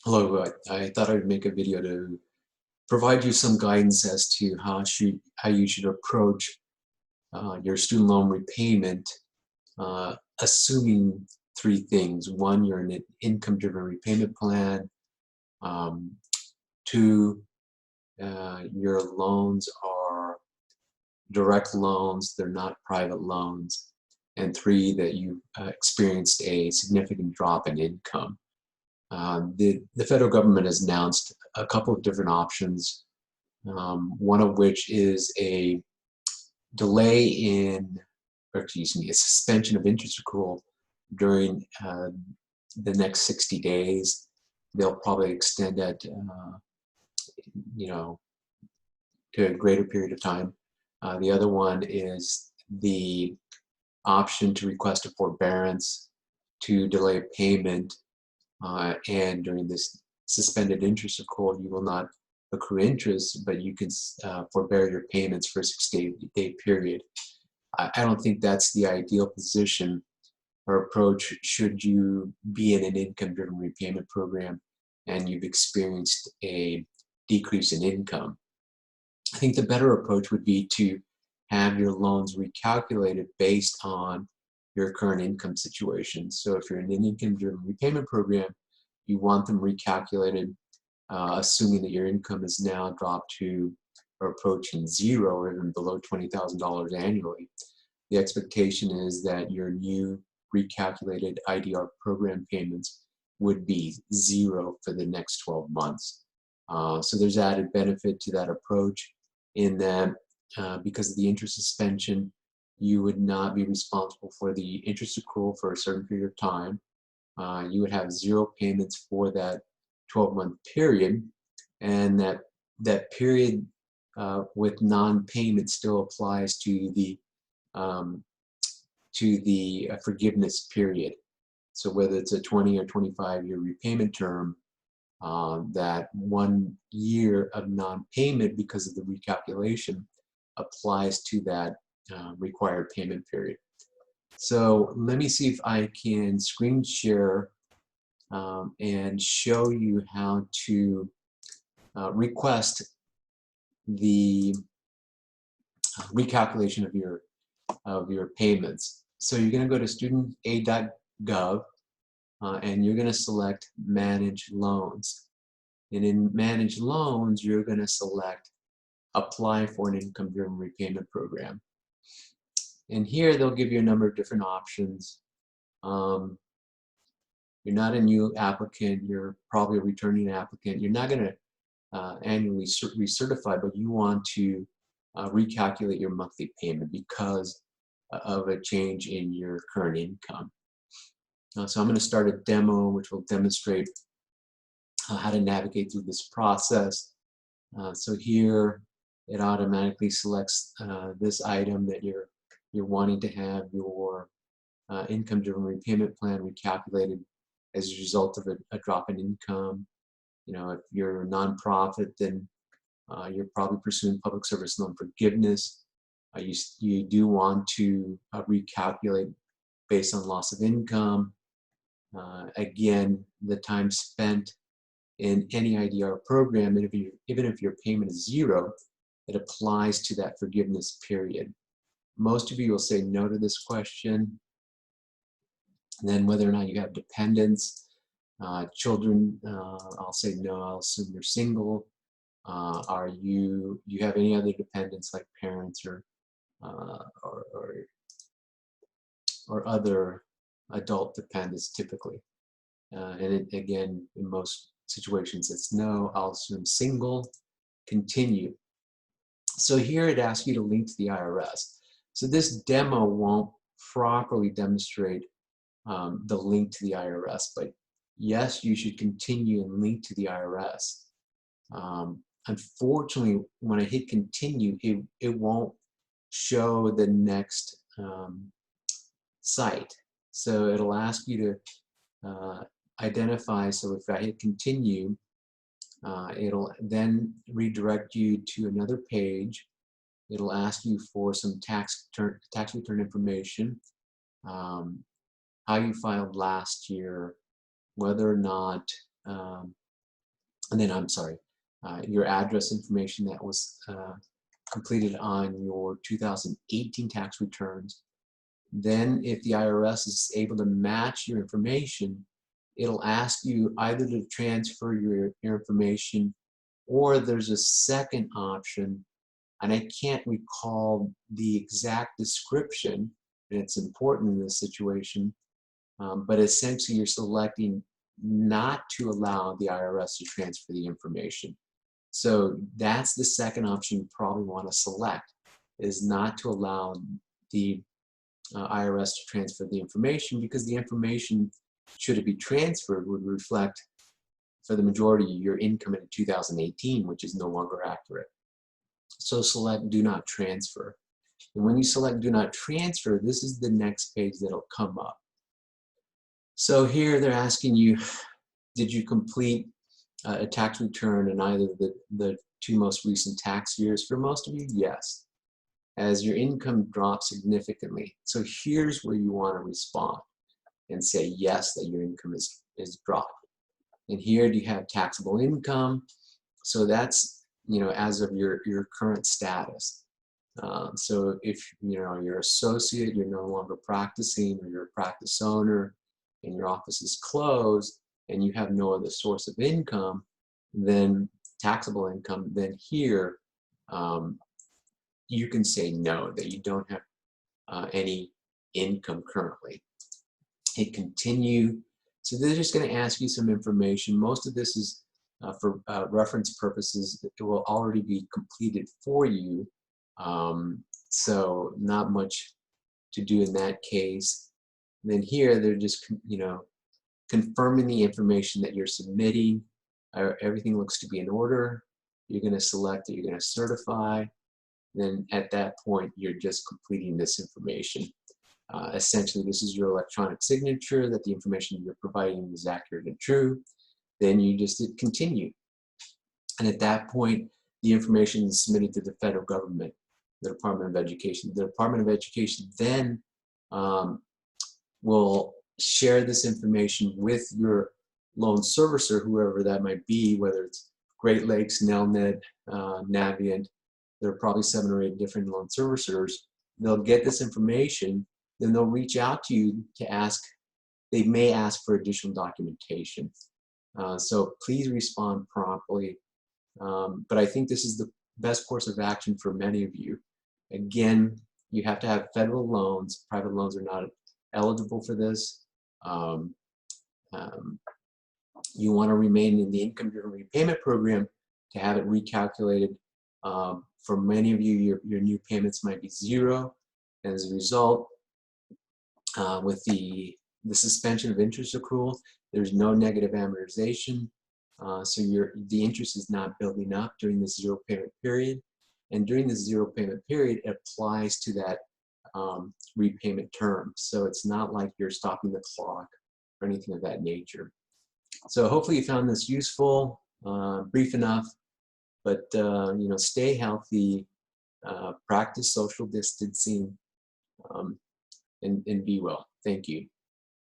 Hello, I thought I'd make a video to provide you some guidance as to how you should approach your student loan repayment, assuming three things. One, you're in an income-driven repayment plan. Um, Two, your loans are direct loans, they're not private loans. And three, that you experienced a significant drop in income. The federal government has announced a couple of different options, one of which is a delay in, or excuse me, a suspension of interest accrual during the next 60 days. They'll probably extend it, you know, to a greater period of time. The other one is the option to request a forbearance to delay payment, and during this suspended interest accrual, you will not accrue interest, but you can forbear your payments for a 60-day period. I don't think that's the ideal position or approach should you be in an income-driven repayment program and you've experienced a decrease in income. I think the better approach would be to have your loans recalculated based on your current income situation. So if you're in an income-driven repayment program, you want them recalculated, assuming that your income is now dropped to or approaching zero or even below $20,000 annually. The expectation is that your new recalculated IDR program payments would be zero for the next 12 months. So there's added benefit to that approach in that because of the interest suspension, you would not be responsible for the interest accrual for a certain period of time. You would have zero payments for that 12-month period, and that period with non-payment still applies to the forgiveness period. So whether it's a 20 or 25-year repayment term, that 1 year of non-payment because of the recalculation applies to that required payment period. So let me see if I can screen share and show you how to request the recalculation of your payments. So you're going to go to studentaid.gov and you're going to select Manage Loans. And in Manage Loans, you're going to select Apply for an Income-Driven Repayment Program. And here they'll give you a number of different options. You're not a new applicant, you're probably a returning applicant. You're not going to annually recertify, but you want to recalculate your monthly payment because of a change in your current income. So I'm going to start a demo which will demonstrate how to navigate through this process. So here it automatically selects this item that you're wanting to have your income-driven repayment plan recalculated as a result of a drop in income. You know, if you're a nonprofit, then you're probably pursuing public service loan forgiveness. You do want to recalculate based on loss of income. Again, the time spent in any IDR program, and even if your payment is zero, it applies to that forgiveness period. Most of you will say no to this question. And then whether or not you have dependents, children, I'll say no, I'll assume you're single. You have any other dependents like parents or other adult dependents typically? And again, in most situations, it's no. I'll assume single. Continue. So here it asks you to link to the IRS. So this demo won't properly demonstrate the link to the IRS, but yes, you should continue and link to the IRS. Unfortunately, when I hit continue, it won't show the next site. So it'll ask you to identify. So if I hit continue, it'll then redirect you to another page. It'll ask you for some tax return information, how you filed last year, whether or not and then I'm sorry, your address information that was completed on your 2018 tax returns. Then if the IRS is able to match your information, it'll ask you either to transfer your information, or there's a second option, and I can't recall the exact description, and it's important in this situation, but essentially you're selecting not to allow the IRS to transfer the information. So that's the second option you probably want to select, is not to allow the IRS to transfer the information, because the information, should it be transferred, would reflect for the majority your income in 2018, which is no longer accurate. So select do not transfer. And when you select do not transfer, this is the next page that'll come up. So here they're asking you, did you complete a tax return in either the two most recent tax years? For most of you, yes, as your income drops significantly. So here's where you want to respond and say yes, that your income is dropped. And here do you have taxable income? So that's, as of your current status. So if you're an associate, you're no longer practicing, or you're a practice owner and your office is closed and you have no other source of income, then taxable income, then here you can say no, that you don't have any income currently. Hit continue. So they're just going to ask you some information. Most of this is for reference purposes. It will already be completed for you. So not much to do in that case. And then here they're just confirming the information that you're submitting. Everything looks to be in order. You're going to select it. You're going to certify. Then at that point, you're just completing this information. Essentially, this is your electronic signature that the information you're providing is accurate and true. Then you just hit continue. And at that point, the information is submitted to the federal government, the Department of Education. The Department of Education then will share this information with your loan servicer, whoever that might be, whether it's Great Lakes, Nelnet, Navient. There are probably 7 or 8 different loan servicers. They'll get this information, then they'll reach out to you to ask. They may ask for additional documentation. So please respond promptly. But I think this is the best course of action for many of you. Again, you have to have federal loans. Private loans are not eligible for this. You want to remain in the Income Driven Repayment program to have it recalculated. For many of you, your new payments might be 0. As a result, with the suspension of interest accrual, there's no negative amortization. So the interest is not building up during the 0 payment period. And during the 0 payment period, it applies to that repayment term. So it's not like you're stopping the clock or anything of that nature. So hopefully you found this useful, brief enough, but stay healthy, practice social distancing, and be well. Thank you.